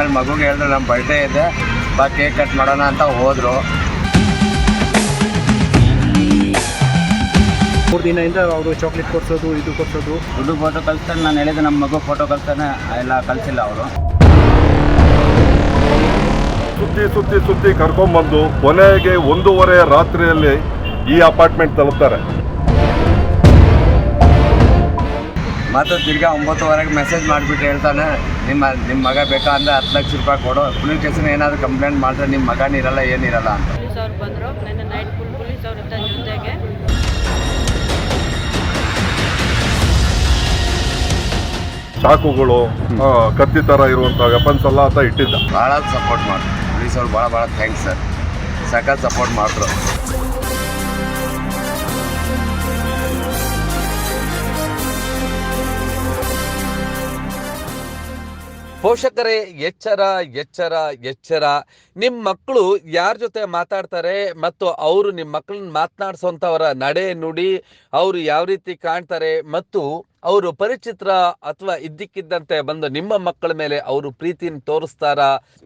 ಆಮೇಲೆ ಮಗುಗೆ ಹೇಳಿದ್ರೆ ನಮ್ಮ ಬರ್ಡೇ ಇದೆ ಬಾ ಕೇಕ್ ಕಟ್ ಮಾಡೋಣ ಅಂತ ಹೋದರು. 3 ದಿನದಿಂದ ಅವರು ಚಾಕ್ಲೇಟ್ ಕೊಡ್ಸೋದು ಇದು ಕೊಡ್ಸೋದು. ಹುಡುಗ ಫೋಟೋ ಕಳಿಸ್ತಾನೆ, ನಾನು ಹೇಳಿದೆ ನಮ್ಮ ಮಗು ಫೋಟೋ ಕಳಿಸ್ತಾನೆ, ಎಲ್ಲ ಕಳಿಸಿಲ್ಲ ಅವರು. ಸುತ್ತಿ ಕರ್ಕೊಂಡ್ಬಂದು ಕೊನೆಗೆ 1:30 ರಾತ್ರಿಯಲ್ಲಿ ಈ ಅಪಾರ್ಟ್ಮೆಂಟ್ ತಲುಪ್ತಾರೆ. ಮತ್ತು ತಿರ್ಗಾ 9:15 ಮೆಸೇಜ್ ಮಾಡಿಬಿಟ್ಟು ಹೇಳ್ತಾನೆ, ನಿಮ್ಮ ಮಗ ಬೇಕಾ ಅಂದರೆ 10 ಲಕ್ಷ ರೂಪಾಯಿ ಕೊಡು, ಪೊಲೀಸ್ ಸ್ಟೇಷನ್ ಏನಾದರೂ ಕಂಪ್ಲೇಂಟ್ ಮಾಡಿದ್ರೆ ನಿಮ್ಮ ಮಗನಿರಲ್ಲ ಏನಿರಲ್ಲ ಅಂತ. ಪೊಲೀಸ್ ಅವ್ರು ಬಂದರು, ನನ್ನ ನೈಟ್ ಫುಲ್ ಪೊಲೀಸ್ ಅವ್ರ ಜೊತೆಗೆ ಚಾಕುಗಳು, ಕತ್ತಿ ಥರ ಇರುವಂಥ ವೆಪನ್ಸ್ ಎಲ್ಲ ಆತ ಇಟ್ಟಿದ್ದ. ಭಾಳ ಸಪೋರ್ಟ್ ಮಾಡಿದ್ರು ಪೊಲೀಸವ್ರು, ಭಾಳ ಥ್ಯಾಂಕ್ಸ್ ಸರ್, ಸಖತ್ ಸಪೋರ್ಟ್ ಮಾಡಿದ್ರು. ಪೋಷಕರೇ ಎಚ್ಚರ ಎಚ್ಚರ ಎಚ್ಚರ. ನಿಮ್ಮ ಮಕ್ಕಳು ಯಾರ ಜೊತೆ ಮಾತಾಡ್ತಾರೆ ಮತ್ತು ಅವರು ನಿಮ್ಮ ಮಕ್ಕಳನ್ನ ಮಾತನಾಡಿಸೋಂಥವರ ನಡೆ ನುಡಿ, ಅವರು ಯಾವ ರೀತಿ ಕಾಣ್ತಾರೆ ಮತ್ತು ಅವರು ಪರಿಚಿತರ ಅಥವಾ ಇದ್ದಕ್ಕಿದ್ದಂತೆ ಬಂದು ನಿಮ್ಮ ಮಕ್ಕಳ ಮೇಲೆ ಅವರು ಪ್ರೀತಿನ ತೋರಿಸ್ತಾರ,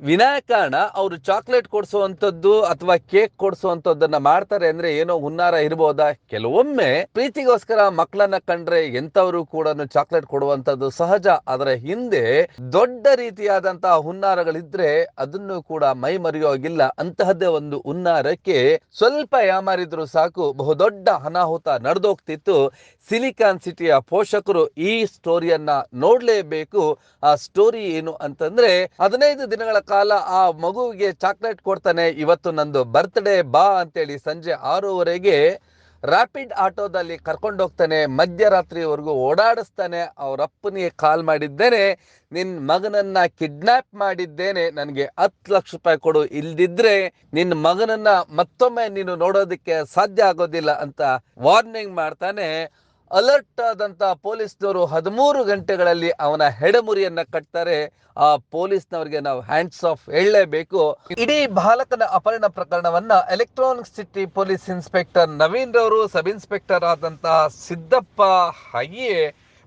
ವಿನಾಕಾರಣ ಅವರು ಚಾಕ್ಲೇಟ್ ಕೊಡಿಸುವಂಥದ್ದು ಅಥವಾ ಕೇಕ್ ಕೊಡಿಸುವಂಥದ್ದನ್ನ ಮಾಡ್ತಾರೆ ಅಂದ್ರೆ ಏನೋ ಹುನ್ನಾರ ಇರ್ಬೋದಾ? ಕೆಲವೊಮ್ಮೆ ಪ್ರೀತಿಗೋಸ್ಕರ ಮಕ್ಕಳನ್ನ ಕಂಡ್ರೆ ಎಂಥವರು ಕೂಡ ಚಾಕ್ಲೇಟ್ ಕೊಡುವಂಥದ್ದು ಸಹಜ. ಅದರ ಹಿಂದೆ ದೊಡ್ಡ ರೀತಿಯಾದಂತಹ ಹುನ್ನಾರಗಳಿದ್ರೆ ಅದನ್ನು ಕೂಡ ಮೈ ಮರೆಯೋಗಿಲ್ಲ. ಅಂತಹದ್ದೇ ಒಂದು ಹುನ್ನಾರಕ್ಕೆ ಸ್ವಲ್ಪ ಯಾಮಾರಿದ್ರು ಸಾಕು, ಬಹುದೊಡ್ಡ ಅನಾಹುತ ನಡೆದೋಗ್ತಿತ್ತು. ಸಿಲಿಕಾನ್ ಸಿಟಿಯ ಪೋಷಕರು ಈ ಸ್ಟೋರಿಯನ್ನ ನೋಡ್ಲೇಬೇಕು. ಆ ಸ್ಟೋರಿ ಏನು ಅಂತಂದ್ರೆ, 15 ದಿನಗಳ ಕಾಲ ಆ ಮಗುವಿಗೆ ಚಾಕ್ಲೇಟ್ ಕೊಡ್ತಾನೆ, ಇವತ್ತು ನಂದು ಬರ್ತ್ಡೇ ಬಾ ಅಂತೇಳಿ ಸಂಜೆ 6:30ಗೆ ರ್ಯಾಪಿಡ್ ಆಟೋದಲ್ಲಿ ಕರ್ಕೊಂಡೋಗ್ತಾನೆ, ಮಧ್ಯರಾತ್ರಿವರೆಗೂ ಓಡಾಡಿಸ್ತಾನೆ. ಅವರಪ್ಪನಿಗೆ ಕಾಲ್ ಮಾಡಿದ್ದೇನೆ, ನಿನ್ನ ಮಗನನ್ನ ಕಿಡ್ನಾಪ್ ಮಾಡಿದ್ದೇನೆ, ನನಗೆ 10 ಲಕ್ಷ ರೂಪಾಯಿ ಕೊಡು, ಇಲ್ದಿದ್ರೆ ನಿನ್ನ ಮಗನನ್ನ ಮತ್ತೊಮ್ಮೆ ನೀನು ನೋಡೋದಕ್ಕೆ ಸಾಧ್ಯ ಆಗೋದಿಲ್ಲ ಅಂತ ವಾರ್ನಿಂಗ್ ಮಾಡ್ತಾನೆ. ಅಲರ್ಟ್ ಆದಂತ ಪೊಲೀಸ್ನವರು 13 ಗಂಟೆಗಳಲ್ಲಿ ಅವನ ಹೆಡಮುರಿಯನ್ನ ಕಟ್ತಾರೆ. ಆ ಪೊಲೀಸ್ನವರಿಗೆ ನಾವು ಹ್ಯಾಂಡ್ಸ್ ಆಫ್ ಹೇಳಲೇಬೇಕು. ಇಡೀ ಬಾಲಕನ ಅಪಹರಣ ಪ್ರಕರಣವನ್ನ electronic city police inspector Naveen ರವರು, ಸಬ್ ಇನ್ಸ್ಪೆಕ್ಟರ್ ಆದಂತಹ ಸಿದ್ದಪ್ಪ, ಹಾಗೆಯೇ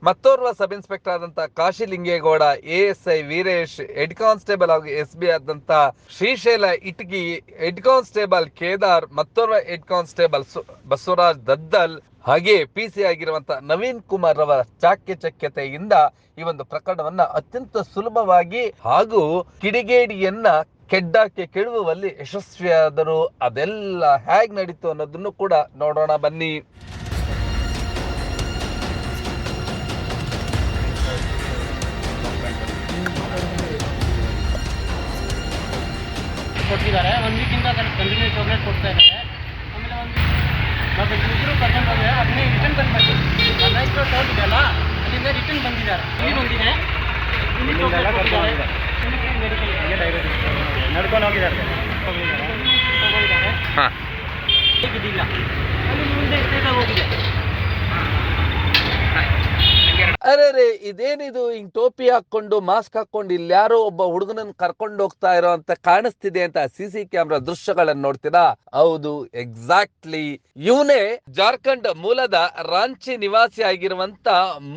ಮತ್ತೋರ್ವ ಸಬ್ ಇನ್ಸ್ಪೆಕ್ಟರ್ ಆದಂತಹ ಕಾಶಿಲಿಂಗೇಗೌಡ, ASI ವೀರೇಶ್, ಹೆಡ್ ಕಾನ್ಸ್ಟೇಬಲ್ ಹಾಗೂ SB ಆದಂತ ಶ್ರೀಶೈಲ ಇಟ್ಗಿ, ಹೆಡ್ ಕಾನ್ಸ್ಟೇಬಲ್ ಕೇದಾರ್, ಮತ್ತೋರ್ವ ಹೆಡ್ ಕಾನ್ಸ್ಟೇಬಲ್ ಬಸವರಾಜ್ ದದ್ದಲ್, ಹಾಗೆ PC ಆಗಿರುವಂತ ನವೀನ್ ಕುಮಾರ್ ಅವರ ಚಾಕಚಕ್ಯತೆಯಿಂದ ಈ ಒಂದು ಪ್ರಕರಣವನ್ನ ಅತ್ಯಂತ ಸುಲಭವಾಗಿ ಹಾಗೂ ಕಿಡಿಗೇಡಿಯನ್ನ ಕೆಡ್ಡಾಕೆ ಕೆಡುವಲ್ಲಿ ಯಶಸ್ವಿಯಾದರು. ಅದೆಲ್ಲ ಹೇಗ್ ನಡೀತು ಅನ್ನೋದನ್ನು ಕೂಡ ನೋಡೋಣ ಬನ್ನಿ. ಕೊಟ್ಟಿದ್ದಾರೆ, 1 ವೀಕಿಂದ ಕಂಟಿನ್ಯೂ ಚಾಕ್ಲೇಟ್ ಕೊಡ್ತಾ ಇದ್ದಾರೆ. ಆಮೇಲೆ ಮತ್ತು ಇಬ್ಬರು ಕರ್ಕೊಂಡು ಹೋದರೆ ಅದನ್ನೇ ರಿಟರ್ನ್ ಬಂದ್ಬಿಟ್ಟು ನೈಟ್ ಟೋಲ್ ಇದೆಯಲ್ಲ ಅಲ್ಲಿಂದ ರಿಟರ್ನ್ ಬಂದಿದ್ದಾರೆ. ಇಲ್ಲಿ ಬಂದಿದೆ, ಇಲ್ಲಿ ನಡ್ಕೊಂಡು ಹೋಗಿದ್ದಾರೆ, ಹೇಗಿದ್ದಿಲ್ಲ ಅಲ್ಲಿ ಮುಂದೆ ಸ್ಟೇಟ್ ಹೋಗಿದೆ. ಅರೆ ಇದೇನಿದು, ಹಿಂಗ್ ಟೋಪಿ ಹಾಕೊಂಡು ಮಾಸ್ಕ್ ಹಾಕೊಂಡು ಇಲ್ಲಿ ಯಾರೋ ಒಬ್ಬ ಹುಡುಗನನ್ನ ಕರ್ಕೊಂಡು ಹೋಗ್ತಾ ಇರೋ ಅಂತ ಕಾಣಿಸ್ತಿದೆ ಅಂತ CC ಕ್ಯಾಮ್ರಾ ದೃಶ್ಯಗಳನ್ನ ನೋಡ್ತೀರಾ? ಹೌದು, ಎಕ್ಸಾಕ್ಟ್ಲಿ ಇವನೇ ಜಾರ್ಖಂಡ್ ಮೂಲದ ರಾಂಚಿ ನಿವಾಸಿ ಆಗಿರುವಂತ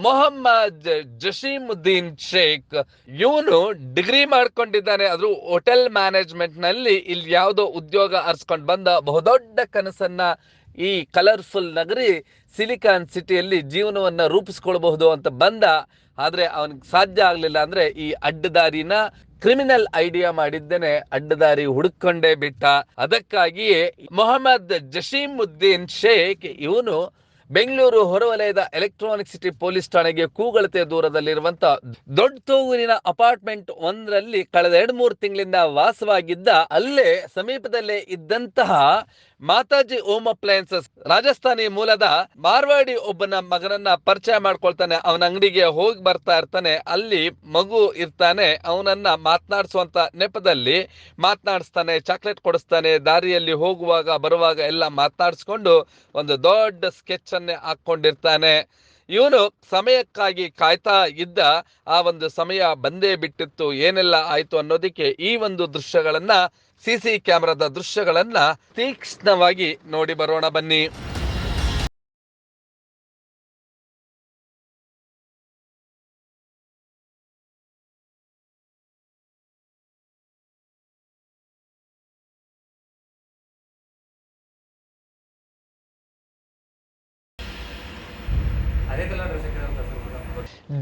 ಮೊಹಮ್ಮದ್ ಜಶೀಮುದ್ದೀನ್ ಶೇಖ್. ಇವನು ಡಿಗ್ರಿ ಮಾಡ್ಕೊಂಡಿದ್ದಾನೆ, ಅದು ಹೋಟೆಲ್ ಮ್ಯಾನೇಜ್ಮೆಂಟ್ ನಲ್ಲಿ. ಇಲ್ಲಿ ಯಾವುದೋ ಉದ್ಯೋಗ ಅರ್ಸ್ಕೊಂಡ್ ಬಂದ, ಬಹುದೊಡ್ಡ ಕನಸನ್ನ ಈ ಕಲರ್ಫುಲ್ ನಗರಿ ಸಿಲಿಕಾನ್ ಸಿಟಿಯಲ್ಲಿ ಜೀವನವನ್ನ ರೂಪಿಸ್ಕೊಳ್ಬಹುದು ಅಂತ ಬಂದ. ಆದ್ರೆ ಅವನಿಗೆ ಸಾಧ್ಯ ಆಗ್ಲಿಲ್ಲ. ಅಂದ್ರೆ ಈ ಅಡ್ಡದಾರಿನ ಕ್ರಿಮಿನಲ್ ಐಡಿಯಾ ಮಾಡಿದ್ದೇನೆ, ಅಡ್ಡದಾರಿ ಹುಡುಕೊಂಡೇ ಬಿಟ್ಟ. ಅದಕ್ಕಾಗಿಯೇ ಮೊಹಮ್ಮದ್ ಜಶೀಮುದ್ದೀನ್ ಶೇಖ್ ಇವನು ಬೆಂಗಳೂರು ಹೊರವಲಯದ ಎಲೆಕ್ಟ್ರಾನಿಕ್ ಸಿಟಿ ಪೊಲೀಸ್ ಠಾಣೆಗೆ ಕೂಗಳತೆ ದೂರದಲ್ಲಿರುವಂತ ದೊಡ್ಡ ತೂರಿನ ಅಪಾರ್ಟ್ಮೆಂಟ್ ಒಂದರಲ್ಲಿ ಕಳೆದ 2-3 ತಿಂಗಳಿಂದ ವಾಸವಾಗಿದ್ದ. ಅಲ್ಲೇ ಸಮೀಪದಲ್ಲೇ ಇದ್ದಂತಹ ಮಾತಾಜಿ ಹೋಮ್ ಅಪ್ಲಯನ್ಸಸ್ ರಾಜಸ್ಥಾನಿ ಮೂಲದ ಮಾರ್ವಾಡಿ ಒಬ್ಬನ ಮಗನನ್ನ ಪರಿಚಯ ಮಾಡ್ಕೊಳ್ತಾನೆ. ಅವನ ಅಂಗಡಿಗೆ ಹೋಗಿ ಬರ್ತಾ ಇರ್ತಾನೆ, ಅಲ್ಲಿ ಮಗು ಇರ್ತಾನೆ. ಅವನನ್ನ ಮಾತನಾಡಿಸುವಂತ ನೆಪದಲ್ಲಿ ಮಾತನಾಡಿಸ್ತಾನೆ, ಚಾಕ್ಲೇಟ್ ಕೊಡಿಸ್ತಾನೆ. ದಾರಿಯಲ್ಲಿ ಹೋಗುವಾಗ ಬರುವಾಗ ಎಲ್ಲ ಮಾತನಾಡಿಸ್ಕೊಂಡು ಒಂದು ದೊಡ್ಡ ಸ್ಕೆಚ್ ಅನ್ನೇ ಹಾಕೊಂಡಿರ್ತಾನೆ. ಇವನು ಸಮಯಕ್ಕಾಗಿ ಕಾಯ್ತಾ ಇದ್ದ. ಆ ಒಂದು ಸಮಯ ಬಂದೇ ಬಿಟ್ಟಿತ್ತು. ಏನೆಲ್ಲ ಆಯ್ತು ಅನ್ನೋದಕ್ಕೆ ಈ ಒಂದು ದೃಶ್ಯಗಳನ್ನ, CC ಕ್ಯಾಮೆರಾದ ದೃಶ್ಯಗಳನ್ನ ತೀಕ್ಷ್ಣವಾಗಿ ನೋಡಿ ಬರೋಣ ಬನ್ನಿ.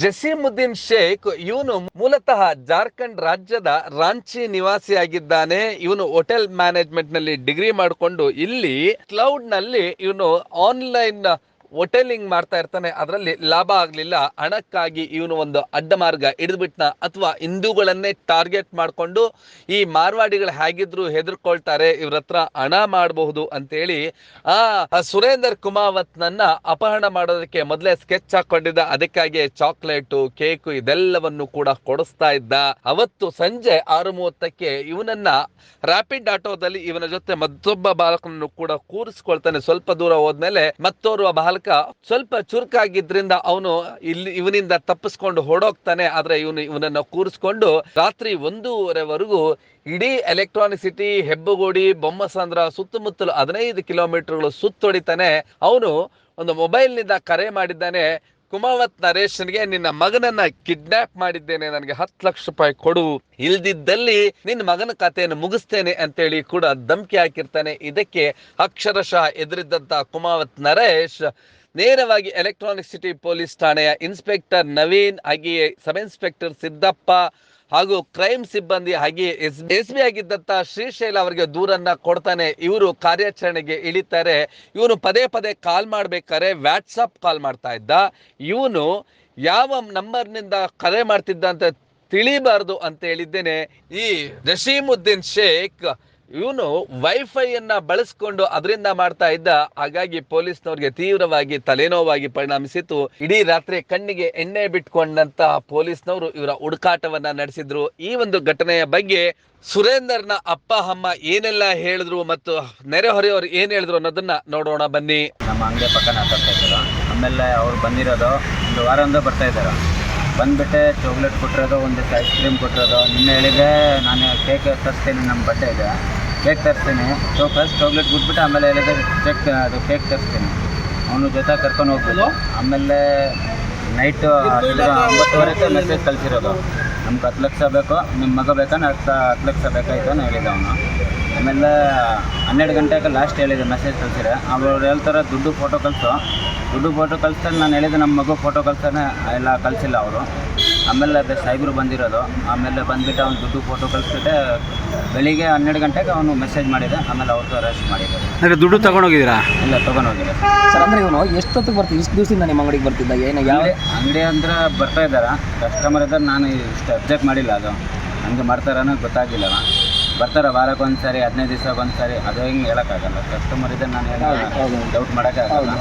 ಜಸೀಮುದ್ದೀನ್ ಶೇಖ್ ಇವನು ಮೂಲತಃ ಜಾರ್ಖಂಡ್ ರಾಜ್ಯದ ರಾಂಚಿ ನಿವಾಸಿಯಾಗಿದ್ದಾನೆ. ಇವನು ಹೋಟೆಲ್ ಮ್ಯಾನೇಜ್ಮೆಂಟ್ ನಲ್ಲಿ ಡಿಗ್ರಿ ಮಾಡಿಕೊಂಡು ಇಲ್ಲಿ ಕ್ಲೌಡ್ ನಲ್ಲಿ ಇವನು ಆನ್ಲೈನ್ ಹೋಟೆಲಿಂಗ್ ಮಾಡ್ತಾ ಇರ್ತಾನೆ. ಅದರಲ್ಲಿ ಲಾಭ ಆಗ್ಲಿಲ್ಲ, ಹಣಕ್ಕಾಗಿ ಇವನು ಒಂದು ಅಡ್ಡ ಮಾರ್ಗ ಹಿಡಿದ್ಬಿಟ್ನ, ಅಥವಾ ಹಿಂದೂಗಳನ್ನೇ ಟಾರ್ಗೆಟ್ ಮಾಡಿಕೊಂಡು ಈ ಮಾರ್ವಾಡಿಗಳು ಹೇಗಿದ್ರು ಹೆದರ್ಕೊಳ್ತಾರೆ, ಇವ್ರ ಹತ್ರ ಹಣ ಮಾಡಬಹುದು ಅಂತೇಳಿ ಆ ಸುರೇಂದರ್ ಕುಮಾವತ್ನನ್ನ ಅಪಹರಣ ಮಾಡೋದಕ್ಕೆ ಮೊದಲೇ ಸ್ಕೆಚ್ ಹಾಕೊಂಡಿದ್ದ. ಅದಕ್ಕಾಗಿ ಚಾಕ್ಲೇಟು, ಕೇಕು ಇದೆಲ್ಲವನ್ನು ಕೂಡ ಕೊಡಿಸ್ತಾ ಇದ್ದ. ಅವತ್ತು ಸಂಜೆ 6:30ಕ್ಕೆ ಇವನನ್ನ ರ್ಯಾಪಿಡ್ ಆಟೋದಲ್ಲಿ ಇವನ ಜೊತೆ ಮತ್ತೊಬ್ಬ ಬಾಲಕನನ್ನು ಕೂಡ ಕೂರಿಸ್ಕೊಳ್ತಾನೆ. ಸ್ವಲ್ಪ ದೂರ ಹೋದ್ಮೇಲೆ ಮತ್ತೋರ್ವ ಬಾಲಕ ಸ್ವಲ್ಪ ಚುರುಕಾಗಿದ್ರಿಂದ ಅವನು ಇವನಿಂದ ತಪ್ಪಿಸ್ಕೊಂಡು ಹೊಡೋಗ್ತಾನೆ. ಆದ್ರೆ ಇವನನ್ನ ಕೂರಿಸ್ಕೊಂಡು ರಾತ್ರಿ 1:30ವರೆಗೂ ಇಡೀ ಎಲೆಕ್ಟ್ರಾನಿಕ್ ಸಿಟಿ, ಹೆಬ್ಬಗೋಡಿ, ಬೊಮ್ಮಸಂದ್ರ ಸುತ್ತಮುತ್ತಲು 15 ಕಿಲೋಮೀಟರ್ಗಳು ಸುತ್ತೊಡಿತಾನೆ. ಅವನು ಒಂದು ಮೊಬೈಲ್ನಿಂದ ಕರೆ ಮಾಡಿದ್ದಾನೆ. ಕುಮಾವತ್ ನರೇಶನ್ಗೆ, ನಿನ್ನ ಮಗನನ್ನ ಕಿಡ್ನಾಪ್ ಮಾಡಿದ್ದೇನೆ, ನನಗೆ 10 ಲಕ್ಷ ರೂಪಾಯಿ ಕೊಡು, ಇಲ್ದಿದ್ದಲ್ಲಿ ನಿನ್ನ ಮಗನ ಕಥೆಯನ್ನು ಮುಗಿಸ್ತೇನೆ ಅಂತೇಳಿ ಕೂಡ ಧಮಕಿ ಹಾಕಿರ್ತಾನೆ. ಇದಕ್ಕೆ ಅಕ್ಷರಶಃ ಎದುರಿದ್ದಂತ ಕುಮಾವತ್ ನರೇಶ್ ನೇರವಾಗಿ ಎಲೆಕ್ಟ್ರಾನಿಕ್ ಸಿಟಿ ಪೊಲೀಸ್ ಠಾಣೆಯ ಇನ್ಸ್ಪೆಕ್ಟರ್ ನವೀನ್, ಹಾಗೆಯೇ ಸಬ್ ಇನ್ಸ್ಪೆಕ್ಟರ್ ಸಿದ್ದಪ್ಪ ಹಾಗೂ ಕ್ರೈಮ್ ಸಿಬ್ಬಂದಿ, ಹಾಗೆಯೇ ಎಸ್ ಬಿ ಆಗಿದ್ದಂತ ಶ್ರೀಶೈಲ ಅವರಿಗೆ ದೂರನ್ನ ಕೊಡ್ತಾನೆ. ಇವರು ಕಾರ್ಯಾಚರಣೆಗೆ ಇಳಿತಾರೆ. ಇವನು ಪದೇ ಪದೇ ಕಾಲ್ ಮಾಡ್ಬೇಕಾದ್ರೆ ವಾಟ್ಸಪ್ ಕಾಲ್ ಮಾಡ್ತಾ ಇದ್ದ. ಇವನು ಯಾವ ನಂಬರ್ನಿಂದ ಕರೆ ಮಾಡ್ತಿದ್ದ ಅಂತ ತಿಳಿಬಾರ್ದು ಅಂತ ಹೇಳಿದ್ದೇನೆ. ಈ ಜಸೀಮುದ್ದೀನ್ ಶೇಖ್ ಇವನು ವೈಫೈಯನ್ನ ಬಳಸ್ಕೊಂಡು ಅದರಿಂದ ಮಾಡ್ತಾ ಇದ್ದ. ಹಾಗಾಗಿ ಪೊಲೀಸ್ನವ್ರಿಗೆ ತೀವ್ರವಾಗಿ ತಲೆನೋವಾಗಿ ಪರಿಣಮಿಸಿತು. ಇಡೀ ರಾತ್ರಿ ಕಣ್ಣಿಗೆ ಎಣ್ಣೆ ಬಿಟ್ಕೊಂಡಂತ ಪೊಲೀಸ್ನವರು ಇವರ ಹುಡುಕಾಟವನ್ನ ನಡೆಸಿದ್ರು. ಈ ಒಂದು ಘಟನೆಯ ಬಗ್ಗೆ ಸುರೇಂದರ್ನ ಅಪ್ಪ ಅಮ್ಮ ಏನೆಲ್ಲ ಹೇಳಿದ್ರು ಮತ್ತು ನೆರೆಹೊರೆಯವರು ಏನ್ ಹೇಳಿದ್ರು ಅನ್ನೋದನ್ನ ನೋಡೋಣ ಬನ್ನಿ. ನಮ್ಮ ಅಂಗಡಿ ಪಕ್ಕ ಮಾತಾಡ್ತಾ ಇದ್ರು. ಆಮೇಲೆ ಅವ್ರು ಬಂದಿರೋದು 1 ವಾರದಿಂದ ಬರ್ತಾ ಇದ್ದಾರೆ. ಬಂದುಬಿಟ್ಟೆ ಚಾಕ್ಲೇಟ್ ಕೊಟ್ಟಿರೋದು, ಒಂದಿಷ್ಟು ಐಸ್ ಕ್ರೀಮ್ ಕೊಟ್ಟಿರೋದು. ನಿನ್ನೆ ಹೇಳಿದೆ ನಾನು ಕೇಕ್ ತರಿಸ್ತೀನಿ, ನಮ್ಮ ಬಟ್ಟೆ ಇದೆ, ಕೇಕ್ ತರಿಸ್ತೀನಿ. ಫಸ್ಟ್ ಚಾಕ್ಲೇಟ್ ಕೊಟ್ಬಿಟ್ಟು ಆಮೇಲೆ ಹೇಳಿದೆ ಅದು ಕೇಕ್ ತರಿಸ್ತೀನಿ, ಅವನು ಜೊತೆ ಕರ್ಕೊಂಡು ಹೋಗ್ಬೋದು. ಆಮೇಲೆ ನೈಟು 9:30ಕ್ಕೆ ಮೆಸೇಜ್ ಕಳಿಸಿರೋದು, ನಮ್ಗೆ 10 ಲಕ್ಷ ಬೇಕು, ನಿಮ್ಮ ಮಗ ಬೇಕಾ, 10 ಲಕ್ಷ ಬೇಕಾಯ್ತು ಅಂತ ಹೇಳಿದ್ದೆ ಅವನು. ಆಮೇಲೆ 12 ಗಂಟೆಗೆ ಲಾಸ್ಟ್ ಹೇಳಿದೆ ಮೆಸೇಜ್ ಕಳಿಸಿದ್ರೆ. ಅವ್ರು ಹೇಳ್ತಾರೆ ದುಡ್ಡು ಫೋಟೋ ಕಳಿಸ್ತಾರೆ. ನಾನು ಹೇಳಿದೆ ನಮ್ಮ ಮಗು ಫೋಟೋ ಕಳಿಸ್ತಾನೆ, ಎಲ್ಲ ಕಳಿಸಿಲ್ಲ ಅವರು. ಆಮೇಲೆ ಅದೇ ಸಾಹೇಬರು ಬಂದಿರೋದು. ಆಮೇಲೆ ಬಂದುಬಿಟ್ಟು ಅವ್ನು ದುಡ್ಡು ಫೋಟೋ ಕಳಿಸ್ಬಿಟ್ಟೆ. ಬೆಳಿಗ್ಗೆ 12 ಗಂಟೆಗೆ ಅವನು ಮೆಸೇಜ್ ಮಾಡಿದೆ. ಆಮೇಲೆ ಅವ್ರದ್ದು ಅರೆಸ್ಟ್ ಮಾಡಿದ್ದಾರೆ. ಅಂದರೆ ದುಡ್ಡು ತಗೊಂಡೋಗಿದ್ದೀರಾ? ಇಲ್ಲ, ತೊಗೊಂಡೋಗಿಲ್ಲ ಸರ್. ಅಂದರೆ ಇವನು ಎಷ್ಟೊತ್ತಿಗೆ ಬರ್ತೀವಿ, ಇಷ್ಟು ದಿವಸದಿಂದ ನಿಮ್ಮ ಅಂಗಡಿಗೆ ಬರ್ತಿದ್ದ? ಏನು ಯಾವ ಅಂಗಡಿ ಅಂದ್ರೆ ಬರ್ತಾ ಇದ್ದಾರೆ, ಕಸ್ಟಮರ್ ಇದ್ದಾರೆ. ನಾನು ಇಷ್ಟು ಅಬ್ಜೆಕ್ಟ್ ಮಾಡಿಲ್ಲ, ಅದು ಹಂಗೆ ಮಾಡ್ತಾರ ಅನ್ನೋದು ಗೊತ್ತಾಗಿಲ್ಲ. ಬರ್ತಾರೆ ವಾರಕ್ಕೆ ಒಂದು ಸಾರಿ, 15 ದಿವಸಕ್ಕೆ ಒಂದು ಸಾರಿ, ಅದು ಹಿಂಗೆ ಹೇಳೋಕ್ಕಾಗಲ್ಲ. ಕಸ್ಟಮರ್ ಇದ್ದರೆ ನಾನು ಏನು ಡೌಟ್ ಮಾಡೋಕ್ಕಾಗಲ್ಲ.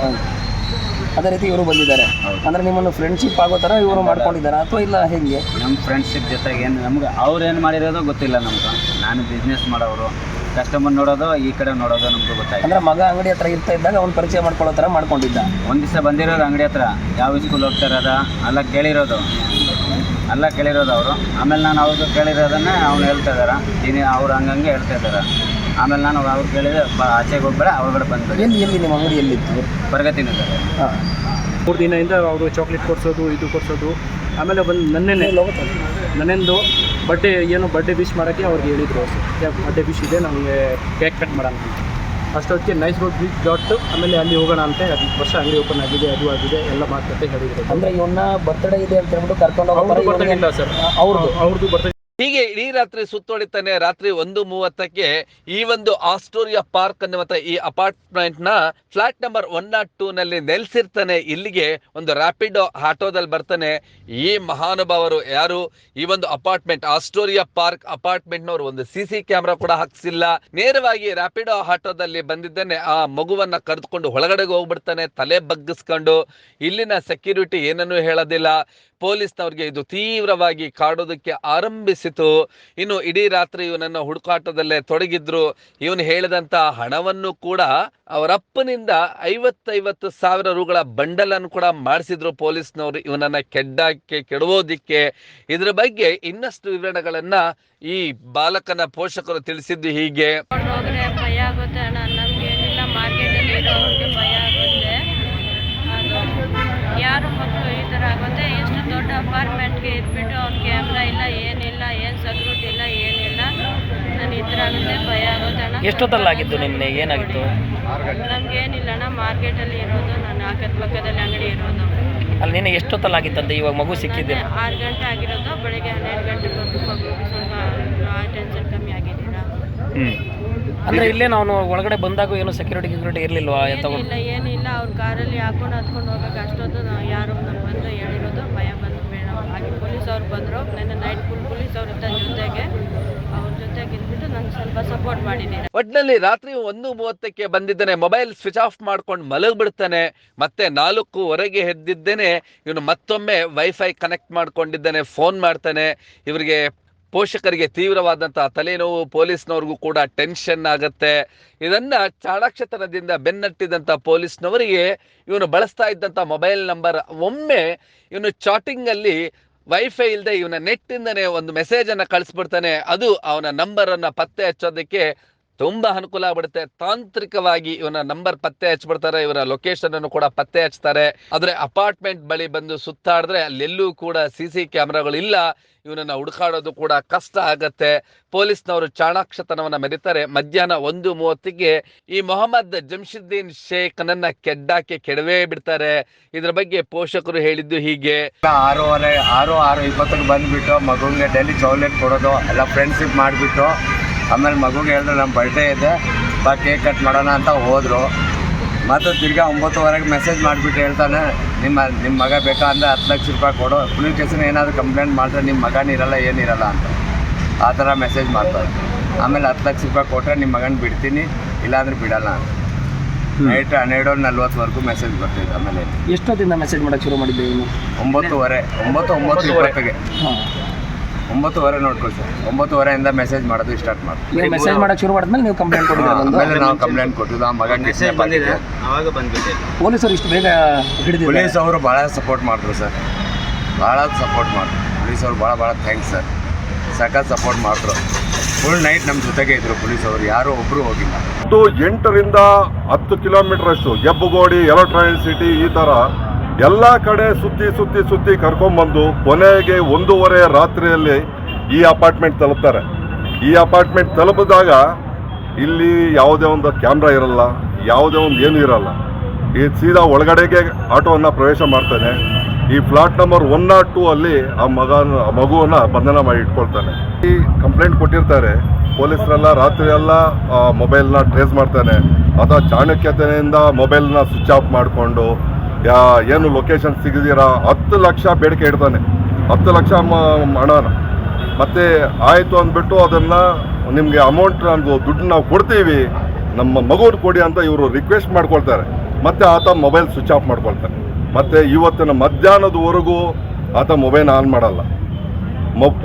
ಅದೇ ರೀತಿ ಇವರು ಬಂದಿದ್ದಾರೆ. ಅಂದರೆ ನಿಮ್ಮನ್ನು ಫ್ರೆಂಡ್ಶಿಪ್ ಆಗೋ ಥರ ಇವರು ಮಾಡ್ಕೊಂಡಿದ್ದಾರೆ ಅಥವಾ ಇಲ್ಲ ಹೇಗೆ? ನಮ್ಮ ಫ್ರೆಂಡ್ಶಿಪ್ ಜೊತೆಗೆ ಏನು ನಮ್ಗೆ ಅವ್ರು ಏನು ಮಾಡಿರೋದು ಗೊತ್ತಿಲ್ಲ ನಮ್ಗೆ. ನಾನು ಬಿಸ್ನೆಸ್ ಮಾಡೋರು, ಕಸ್ಟಮರ್ ನೋಡೋದು, ಈ ಕಡೆ ನೋಡೋದು ನಮ್ಗೆ ಗೊತ್ತಾಯ್ತು. ಅಂದರೆ ಮಗ ಅಂಗಡಿ ಹತ್ರ ಇರ್ತಾ ಇದ್ದಾಗ ಅವ್ನು ಪರಿಚಯ ಮಾಡ್ಕೊಳ್ಳೋ ಥರ ಮಾಡ್ಕೊಂಡಿದ್ದ. ಒಂದು ದಿವಸ ಬಂದಿರೋದು ಅಂಗಡಿ ಹತ್ರ, ಯಾವ ಸ್ಕೂಲ್ ಹೋಗ್ತಾರದ ಎಲ್ಲ ಕೇಳಿರೋದು ಅವರು. ಆಮೇಲೆ ನಾನು ಅವ್ರಿಗೆ ಕೇಳಿರೋದನ್ನೇ ಅವ್ನು ಹೇಳ್ತಾ ಇದ್ದಾರೆ, ಅವ್ರು ಹಂಗಂಗೆ ಹೇಳ್ತಾ ಇದ್ದಾರೆ. ಆಮೇಲೆ ನಾನು ಅವ್ರು ಕೇಳಿದೆ, ಆಚೆಗೆ ಹೋಗ್ಬೇಡ, ಅವ್ರಗಡೆ ಬಂದ್ಬೇಡಿ. ಎಲ್ಲಿ ನಿಮ್ಮ ಅಂಗಡಿ ಎಲ್ಲಿತ್ತು? ಪ್ರಗತಿನಿಂದ. ಹಾಂ, 3 ದಿನದಿಂದ ಅವರು ಚಾಕ್ಲೇಟ್ ಕೊಡಿಸೋದು, ಇದು ಕೊಡಿಸೋದು. ಆಮೇಲೆ ನನ್ನೆಂದು ಬರ್ಡೇ ವಿಶ್ ಮಾಡೋಕ್ಕೆ ಅವ್ರಿಗೆ ಹೇಳಿದರು, ಬರ್ಡೇ ವಿಶ್ ಇದೆ, ನಮಗೆ ಕೇಕ್ ಕಟ್ ಮಾಡೋಣ ಅಂತ. ಅಷ್ಟೊತ್ತಿಗೆ ನೈಸ್ ರೋಡ್ ಬೀಚ್ ಡಾಟ್ ಆಮೇಲೆ ಅಲ್ಲಿ ಹೋಗೋಣ ಅಂತ. 10 ವರ್ಷ ಅಂಗಡಿ ಓಪನ್ ಆಗಿದೆ, ಅದು ಆಗಿದೆ, ಎಲ್ಲ ಮಾತುಕತೆ ಹೇಳಿದ್ರು. ಅಂದರೆ ಇವನ್ನ ಬರ್ತ್ಡೇ ಇದೆ ಅಂತ ಹೇಳ್ಬಿಟ್ಟು ಕರ್ಕೊಂಡು ಹೋಗೋಲ್ಲ ಸರ್, ಅವ್ರದ್ದು ಬರ್ತ್ಡೇ. ಹೀಗೆ ಇಡೀ ರಾತ್ರಿ ಸುತ್ತೋಡಿತಾನೆ. ರಾತ್ರಿ 1:30ಕ್ಕೆ ಈ ಒಂದು ಆಸ್ಟೋರಿಯಾ ಪಾರ್ಕ್ ಅನ್ನುವಂಥ ಈ ಅಪಾರ್ಟ್ಮೆಂಟ್ ನ ಫ್ಲಾಟ್ ನಂಬರ್ 102 ನಲ್ಲಿ ನೆಲೆಸಿರ್ತಾನೆ. ಇಲ್ಲಿಗೆ ಒಂದು ರ್ಯಾಪಿಡ್ ಆಟೋದಲ್ಲಿ ಬರ್ತಾನೆ. ಈ ಮಹಾನುಭಾವರು ಯಾರು, ಈ ಒಂದು ಅಪಾರ್ಟ್ಮೆಂಟ್ ಆಸ್ಟೋರಿಯಾ ಪಾರ್ಕ್ ಅಪಾರ್ಟ್ಮೆಂಟ್ ನವರು ಒಂದು CC ಕ್ಯಾಮ್ರಾ ಕೂಡ ಹಾಕ್ಸಿಲ್ಲ. ನೇರವಾಗಿ ರ್ಯಾಪಿಡ್ ಆಟೋದಲ್ಲಿ ಬಂದಿದ್ದಾನೆ. ಆ ಮಗುವನ್ನ ಕರೆದುಕೊಂಡು ಒಳಗಡೆಗೆ ಹೋಗ್ಬಿಡ್ತಾನೆ, ತಲೆ ಬಗ್ಗಿಸ್ಕೊಂಡು. ಇಲ್ಲಿನ ಸೆಕ್ಯೂರಿಟಿ ಏನನ್ನೂ ಹೇಳೋದಿಲ್ಲ. ಪೊಲೀಸ್ನವ್ರಿಗೆ ಇದು ತೀವ್ರವಾಗಿ ಕಾಡೋದಕ್ಕೆ ಆರಂಭಿಸಿತು. ಇನ್ನು ಇಡೀ ರಾತ್ರಿ ಇವನನ್ನು ಹುಡುಕಾಟದಲ್ಲೇ ತೊಡಗಿದ್ರು. ಇವನು ಹೇಳಿದಂತ ಹಣವನ್ನು ಕೂಡ ಅವರಪ್ಪನಿಂದ 50 ಸಾವಿರ ರೂಗಳ ಬಂಡಲ್ ಅನ್ನು ಕೂಡ ಮಾಡಿಸಿದ್ರು ಪೊಲೀಸ್ನವರು, ಇವನನ್ನ ಕೆಡುವುದಕ್ಕೆ. ಇದ್ರ ಬಗ್ಗೆ ಇನ್ನಷ್ಟು ವಿವರಣೆಗಳನ್ನ ಈ ಬಾಲಕನ ಪೋಷಕರು ತಿಳಿಸಿದ್ದು ಹೀಗೆ. ಭಯ ಆಗುತ್ತೆ ಅಣ್ಣ, ನಮ್ಗೇನಿಲ್ಲ, ಮಾರ್ಕೆಟಲ್ಲಿ ಇರೋರಿಗೆ ಭಯ ಆಗುತ್ತೆ. ಅದು ಯಾರು ಮಕ್ಕಳು ಈ ಥರ ಆಗುತ್ತೆ. ಎಷ್ಟು ದೊಡ್ಡ ಅಪಾರ್ಟ್ಮೆಂಟ್ಗೆ ಇದ್ಬಿಟ್ಟು ಅವ್ನ ಕ್ಯಾಮ್ರಾ ಇಲ್ಲ, ಏನಿಲ್ಲ, ಏನು ಸೆಕ್ಯೂರಿಟಿ ಇಲ್ಲ, ಏನಿಲ್ಲ. ನಾನು ಈ ಥರ ಆಗುತ್ತೆ, ಭಯ ಆಗುತ್ತೆ ಅಣ್ಣ. ಎಷ್ಟೊತ್ತಲ್ಲಾಗಿತ್ತು ನಿನ್ನೆ? ಏನಾಗಿತ್ತು? ನಮಗೇನಿಲ್ಲ ಅಣ್ಣ, ಮಾರ್ಕೆಟಲ್ಲಿ ಇರೋದು, ನಾನು ಪಕ್ಕದಲ್ಲಿ ಅಂಗಡಿ ಇರೋದು. ನಿನ್ನೆ ಎಷ್ಟೊತ್ತಲ್ಲಾಗಿತ್ತಂತೆ ಇವಾಗ ಮಗು ಸಿಕ್ಕಿದ್ದೆ? 6 ಗಂಟೆ ಆಗಿರೋದು, ಬೆಳಗ್ಗೆ 12 ಗಂಟೆಗೆ ಬಂದು ಮಗುಗೆ ಸ್ವಲ್ಪ ಟೆನ್ಷನ್ ಕಮ್ಮಿ ಆಗಿದ್ದೀರಾ. ಅಂದರೆ ಇಲ್ಲೇ ನಾವು ಒಳಗಡೆ ಬಂದಾಗ ಏನು ಸೆಕ್ಯೂರಿಟಿ ಇರಲಿಲ್ವಾ? ಏನಿಲ್ಲ, ಅವ್ರ ಕಾರಲ್ಲಿ ಹಾಕೊಂಡು ಹತ್ಕೊಂಡು ಹೋಗೋಕೆ ಅಷ್ಟೊತ್ತು ಯಾರು ನಮ್ಮ ಬಂದು ಹೇಳಿರೋದು, ಭಯ ಬಂದು ಬೇಡ ಹಾಗೆ ಪೊಲೀಸ್ ಅವ್ರು ಬಂದರು. ನೆನ್ನೆ ನೈಟ್ ಪೊಲೀಸ್ ಅವ್ರ ಜೊತೆಗೆ ಅವ್ರ ಜೊತೆಗೆ ಇದ್ಬಿಟ್ಟು ನಂಗೆ ಸ್ವಲ್ಪ ಸಪೋರ್ಟ್ ಮಾಡಿದ್ದೀನಿ. ಒಟ್ಟಿನಲ್ಲಿ ರಾತ್ರಿ 1:30ಕ್ಕೆ ಬಂದಿದ್ದಾನೆ, ಮೊಬೈಲ್ ಸ್ವಿಚ್ ಆಫ್ ಮಾಡ್ಕೊಂಡು ಮಲಗಿಬಿಡ್ತಾನೆ. ಮತ್ತೆ 4:00ವರೆಗೆ ಎದ್ದಿದ್ದೇನೆ, ಇವನು ಮತ್ತೊಮ್ಮೆ ವೈಫೈ ಕನೆಕ್ಟ್ ಮಾಡ್ಕೊಂಡಿದ್ದಾನೆ, ಫೋನ್ ಮಾಡ್ತಾನೆ. ಇವರಿಗೆ ಪೋಷಕರಿಗೆ ತೀವ್ರವಾದಂತಹ ತಲೆನೋವು, ಪೊಲೀಸ್ನವ್ರಿಗೂ ಕೂಡ ಟೆನ್ಷನ್ ಆಗುತ್ತೆ. ಇದನ್ನ ಚಾಣಾಕ್ಷತನದಿಂದ ಬೆನ್ನಟ್ಟಿದಂಥ ಪೊಲೀಸ್ನವರಿಗೆ ಇವನು ಬಳಸ್ತಾ ಇದ್ದಂಥ ಮೊಬೈಲ್ ನಂಬರ್, ಒಮ್ಮೆ ಇವನು ಚಾಟಿಂಗ್ ಅಲ್ಲಿ ವೈಫೈ ಇಲ್ಲದೆ ಇವನ ನೆಟ್ಟಿಂದನೇ ಒಂದು ಮೆಸೇಜ್ ಅನ್ನ ಕಳಿಸ್ಬಿಡ್ತಾನೆ. ಅದು ಅವನ ನಂಬರ್ ಅನ್ನ ಪತ್ತೆ ಹಚ್ಚೋದಕ್ಕೆ ತುಂಬಾ ಅನುಕೂಲ ಆಗ್ಬಿಡುತ್ತೆ. ತಾಂತ್ರಿಕವಾಗಿ ಇವನ ನಂಬರ್ ಪತ್ತೆ ಹಚ್ಬಿಡ್ತಾರೆ, ಇವರ ಲೊಕೇಶನ್ ಅನ್ನು ಕೂಡ ಪತ್ತೆ ಹಚ್ತಾರೆ. ಆದ್ರೆ ಅಪಾರ್ಟ್ಮೆಂಟ್ ಬಳಿ ಬಂದು ಸುತ್ತಾಡಿದ್ರೆ ಅಲ್ಲೆಲ್ಲೂ ಕೂಡ CC ಕ್ಯಾಮ್ರಾಗಳು ಇಲ್ಲ. ಇವನನ್ನ ಹುಡುಕಾಡೋದು ಕೂಡ ಕಷ್ಟ ಆಗತ್ತೆ. ಪೊಲೀಸ್ನವರು ಚಾಣಾಕ್ಷತನವನ್ನ ಮೆರೀತಾರೆ. ಮಧ್ಯಾಹ್ನ 1:30ಕ್ಕೆ ಈ ಮೊಹಮ್ಮದ್ ಜಮ್ಶುದ್ದೀನ್ ಶೇಖ್ನನ್ನ ಕೆಡ್ಡಾಕೆ ಕೆಡವೇ ಬಿಡ್ತಾರೆ. ಇದ್ರ ಬಗ್ಗೆ ಪೋಷಕರು ಹೇಳಿದ್ದು ಹೀಗೆ: 6:20ಕ್ಕೆ ಬಂದ್ಬಿಟ್ಟು ಮಗುಗೆ ಡೈಲಿ ಚಾಕ್ಲೇಟ್ ಕೊಡೋದು ಎಲ್ಲ ಫ್ರೆಂಡ್ಶಿಪ್ ಮಾಡಿಬಿಟ್ಟು, ಆಮೇಲೆ ಮಗುಗೆ ಹೇಳಿದ್ರು ನಮ್ಮ ಬರ್ಡೇ ಇದೆ ಬಾ ಕೇಕ್ ಕಟ್ ಮಾಡೋಣ ಅಂತ ಹೋದರು. ಮತ್ತು ತಿರ್ಗಾ 9:15ಕ್ಕೆ ಮೆಸೇಜ್ ಮಾಡಿಬಿಟ್ಟು ಹೇಳ್ತಾನೆ, ನಿಮ್ಮ ಮಗ ಬೇಕಾ ಅಂದರೆ 10 ಲಕ್ಷ ರೂಪಾಯಿ ಕೊಡು, ಪೊಲೀಸ್ ಸ್ಟೇಷನ್ ಏನಾದರೂ ಕಂಪ್ಲೇಂಟ್ ಮಾಡಿದ್ರೆ ನಿಮ್ಮ ಮಗನಿರಲ್ಲ ಏನಿರಲ್ಲ ಅಂತ ಆ ಥರ ಮೆಸೇಜ್ ಮಾಡ್ತಾರೆ. ಆಮೇಲೆ 10 ಲಕ್ಷ ರೂಪಾಯಿ ಕೊಟ್ಟರೆ ನಿಮ್ಮ ಮಗನ ಬಿಡ್ತೀನಿ, ಇಲ್ಲಾಂದ್ರೆ ಬಿಡಲ್ಲ ಅಂತ. ನೈಟ್ 12:40ವರೆಗೂ ಮೆಸೇಜ್ ಬರ್ತಿದೆ. ಆಮೇಲೆ ಎಷ್ಟೊತ್ತಿಂದ ಮೆಸೇಜ್ ಮಾಡೋಕ್ಕೆ ಶುರು ಮಾಡಿದ್ದೆ? 9:20ಗೆ 9:15 ನೋಡ್ಕೊಳ್ಳಿ ಸರ್. 9:15ಇಂದ ಮೆಸೇಜ್ ಮಾಡೋದು ಸ್ಟಾರ್ಟ್ ಮಾಡಿ. ಮೆಸೇಜ್ ಮಾಡೋಕ್ಕೆ ಶುರು ಮಾಡಿದ್ಮೇಲೆ ನೀವು ಕಂಪ್ಲೇಂಟ್ ಕೊಟ್ಟಿದ್ದೀರಾ? ಆಮೇಲೆ ನಾವು ಕಂಪ್ಲೇಂಟ್ ಕೊಟ್ಟಿದ್ದು, ಆ ಮಗ ಮೆಸೇಜ್ ಬಂದಿದೆ ಆವಾಗ ಬಂದ್ಬಿಟ್ಟೆ. ಪೊಲೀಸರು ಇಷ್ಟು ಬೇಗ ಹಿಡಿದಿದ್ದಾರೆ? ಪೊಲೀಸ್ ಅವರು ಭಾಳ ಸಪೋರ್ಟ್ ಮಾಡಿದ್ರು ಸರ್, ಭಾಳ ಸಪೋರ್ಟ್ ಮಾಡಿದ್ರು ಪೊಲೀಸ್ ಅವರು. ಭಾಳ ಥ್ಯಾಂಕ್ಸ್ ಸರ್, ಸಖತ್ ಸಪೋರ್ಟ್ ಮಾಡಿದ್ರು. ಫುಲ್ ನೈಟ್ ನಮ್ಮ ಜೊತೆಗೆ ಇದ್ರು ಪೊಲೀಸ್ ಅವರು, ಯಾರು ಒಬ್ಬರು ಹೋಗಿಲ್ಲ. 8ರಿಂದ 10 ಕಿಲೋಮೀಟರ್ ಅಷ್ಟು ಹೆಬ್ಬಗೋಡಿ, ಎಲೆಕ್ಟ್ರಾನಿಕ್ ಸಿಟಿ, ಈ ಥರ ಎಲ್ಲ ಕಡೆ ಸುತ್ತಿ ಕರ್ಕೊಂಡ್ಬಂದು ಕೊನೆಗೆ 1:30 ರಾತ್ರಿಯಲ್ಲಿ ಈ ಅಪಾರ್ಟ್ಮೆಂಟ್ ತಲುಪ್ತಾರೆ. ಈ ಅಪಾರ್ಟ್ಮೆಂಟ್ ತಲುಪಿದಾಗ ಇಲ್ಲಿ ಯಾವುದೇ ಒಂದು ಕ್ಯಾಮ್ರಾ ಇರಲ್ಲ, ಯಾವುದೇ ಒಂದು ಏನೂ ಇರಲ್ಲ. ಈ ಸೀದಾ ಒಳಗಡೆಗೆ ಆಟೋವನ್ನು ಪ್ರವೇಶ ಮಾಡ್ತಾನೆ. ಈ ಫ್ಲಾಟ್ ನಂಬರ್ 102 ಅಲ್ಲಿ ಆ ಮಗುವನ್ನು ಬಂಧನ ಮಾಡಿ ಇಟ್ಕೊಳ್ತಾನೆ. ಈ ಕಂಪ್ಲೇಂಟ್ ಕೊಟ್ಟಿರ್ತಾರೆ ಪೊಲೀಸರೆಲ್ಲ, ರಾತ್ರಿ ಎಲ್ಲ ಮೊಬೈಲ್ನ ಟ್ರೇಸ್ ಮಾಡ್ತಾನೆ. ಅಥವಾ ಚಾಣಕ್ಯತೆಯಿಂದ ಮೊಬೈಲ್ನ ಸ್ವಿಚ್ ಆಫ್ ಮಾಡಿಕೊಂಡು ಏನು ಲೊಕೇಶನ್ ಸಿಗದಿರ 10 ಲಕ್ಷ ಬೇಡಿಕೆ ಇಡ್ತಾನೆ. 10 ಲಕ್ಷ ಹಣನ ಮತ್ತೆ ಆಯಿತು ಅಂದ್ಬಿಟ್ಟು ಅದನ್ನು ನಿಮಗೆ ಅಮೌಂಟ್ ದುಡ್ಡು ನಾವು ಕೊಡ್ತೀವಿ, ನಮ್ಮ ಮಗುನ ಕೊಡಿ ಅಂತ ಇವರು ರಿಕ್ವೆಸ್ಟ್ ಮಾಡ್ಕೊಳ್ತಾರೆ. ಮತ್ತು ಆತ ಮೊಬೈಲ್ ಸ್ವಿಚ್ ಆಫ್ ಮಾಡ್ಕೊಳ್ತಾನೆ. ಮತ್ತು ಇವತ್ತಿನ ಮಧ್ಯಾಹ್ನದವರೆಗೂ ಆತ ಮೊಬೈಲ್ ಆನ್ ಮಾಡಲ್ಲ.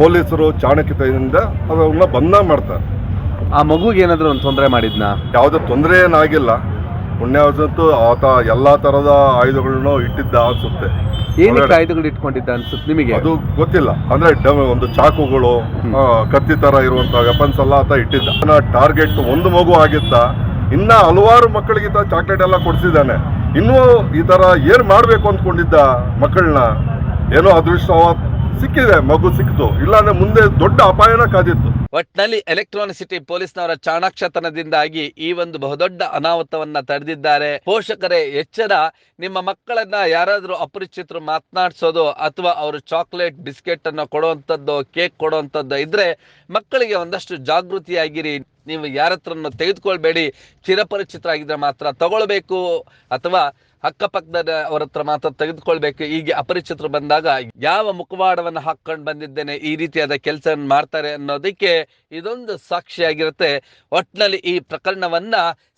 ಪೊಲೀಸರು ಚಾಣಕ್ಯತೆಯಿಂದ ಅದನ್ನು ಬಂಧ ಮಾಡ್ತಾರೆ. ಆ ಮಗುಗೆ ಏನಾದರೂ ಒಂದು ತೊಂದರೆ ಮಾಡಿದ್ನಾ? ಯಾವುದೇ ತೊಂದರೆ ಏನಾಗಿಲ್ಲ. ಪುಣ್ಯವಸಂತೂ ಆತ ಎಲ್ಲ ಥರದ ಆಯುಧಗಳನ್ನು ಇಟ್ಟಿದ್ದ ಅನ್ಸುತ್ತೆ. ಏನಕ್ಕೆ ಆಯುಧಗಳು ಇಟ್ಕೊಂಡಿದ್ದ ಅನ್ಸುತ್ತೆ ನಿಮಗೆ? ಅದು ಗೊತ್ತಿಲ್ಲ. ಅಂದರೆ ಒಂದು ಚಾಕುಗಳು, ಕತ್ತಿ ಥರ ಇರುವಂಥ ವೆಪನ್ಸ್ ಎಲ್ಲ ಆತ ಇಟ್ಟಿದ್ದ. ಟಾರ್ಗೆಟ್ ಒಂದು ಮಗು ಆಗಿದ್ದ, ಇನ್ನು ಹಲವಾರು ಮಕ್ಕಳಿಗಿಂತ ಚಾಕ್ಲೇಟ್ ಎಲ್ಲ ಕೊಡಿಸಿದ್ದಾನೆ. ಇನ್ನೂ ಈ ಥರ ಏನು ಮಾಡಬೇಕು ಅಂದ್ಕೊಂಡಿದ್ದ ಮಕ್ಕಳನ್ನ. ಏನೋ ಅದೃಷ್ಟ ಸಿಕ್ಕಿದೆ, ಮಗು ಸಿಕ್ತು, ಇಲ್ಲಾಂದ್ರೆ ಮುಂದೆ ದೊಡ್ಡ ಅಪಾಯನ ಕಾದಿತ್ತು. ಒಟ್ನಲ್ಲಿ ಎಲೆಕ್ಟ್ರಾನಿಕ್ ಸಿಟಿ ಪೊಲೀಸ್ನವರ ಚಾಣಾಕ್ಷತನದಿಂದಾಗಿ ಈ ಒಂದು ಬಹುದೊಡ್ಡ ಅನಾಹುತವನ್ನ ತಡೆದಿದ್ದಾರೆ. ಪೋಷಕರೇ ಎಚ್ಚರ, ನಿಮ್ಮ ಮಕ್ಕಳನ್ನ ಯಾರಾದ್ರೂ ಅಪರಿಚಿತರು ಮಾತನಾಡಿಸೋದು ಅಥವಾ ಅವರು ಚಾಕ್ಲೇಟ್ ಬಿಸ್ಕೆಟ್ ಅನ್ನು ಕೊಡುವಂಥದ್ದು, ಕೇಕ್ ಕೊಡುವಂಥದ್ದು ಇದ್ರೆ ಮಕ್ಕಳಿಗೆ ಒಂದಷ್ಟು ಜಾಗೃತಿಯಾಗಿರಿ. ನೀವು ಯಾರ ಹತ್ರನ್ನು ತೆಗೆದುಕೊಳ್ಬೇಡಿ. ಚಿರಪರಿಚಿತರಾಗಿದ್ರೆ ಮಾತ್ರ ತಗೊಳ್ಬೇಕು, ಅಥವಾ ಅಕ್ಕಪಕ್ಕದ ಅವರ ಹತ್ರ ಮಾತ್ರ ತೆಗೆದುಕೊಳ್ಬೇಕು. ಹೀಗೆ ಅಪರಿಚಿತರು ಬಂದಾಗ ಯಾವ ಮುಖವಾಡವನ್ನು ಹಾಕೊಂಡು ಬಂದಿದ್ದೇನೆ, ಈ ರೀತಿಯಾದ ಕೆಲಸ ಮಾಡ್ತಾರೆ ಅನ್ನೋದಕ್ಕೆ ಇದೊಂದು ಸಾಕ್ಷಿಯಾಗಿರುತ್ತೆ. ಒಟ್ನಲ್ಲಿ ಈ ಪ್ರಕರಣವನ್ನ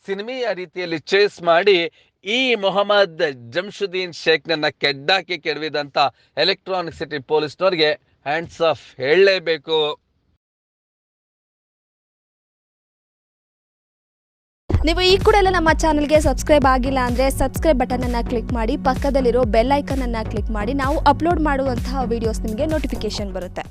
ಸಿನಿಮೀಯ ರೀತಿಯಲ್ಲಿ ಚೇಸ್ ಮಾಡಿ ಈ ಮೊಹಮ್ಮದ್ ಜಮ್ಶುದ್ದೀನ್ ಶೇಖ್ನನ್ನ ಕೆಡ್ಡಾಕಿ ಕೆಡವಿದಂತ ಎಲೆಕ್ಟ್ರಾನಿಕ್ ಸಿಟಿ ಪೊಲೀಸ್ನವ್ರಿಗೆ ಹ್ಯಾಂಡ್ಸ್ ಆಫ್ ಹೇಳಲೇಬೇಕು. ನೀವು ಈ ಕೂಡ ಎಲ್ಲ ನಮ್ಮ ಚಾನಲ್ಗೆ ಸಬ್ಸ್ಕ್ರೈಬ್ ಆಗಿಲ್ಲ ಅಂದರೆ ಸಬ್ಸ್ಕ್ರೈಬ್ ಬಟನನ್ನು ಕ್ಲಿಕ್ ಮಾಡಿ, ಪಕ್ಕದಲ್ಲಿರೋ ಬೆಲ್ ಐಕನನ್ನು ಕ್ಲಿಕ್ ಮಾಡಿ. ನಾವು ಅಪ್ಲೋಡ್ ಮಾಡುವಂತಹ ವೀಡಿಯೋಸ್ ನಿಮಗೆ ನೋಟಿಫಿಕೇಶನ್ ಬರುತ್ತೆ.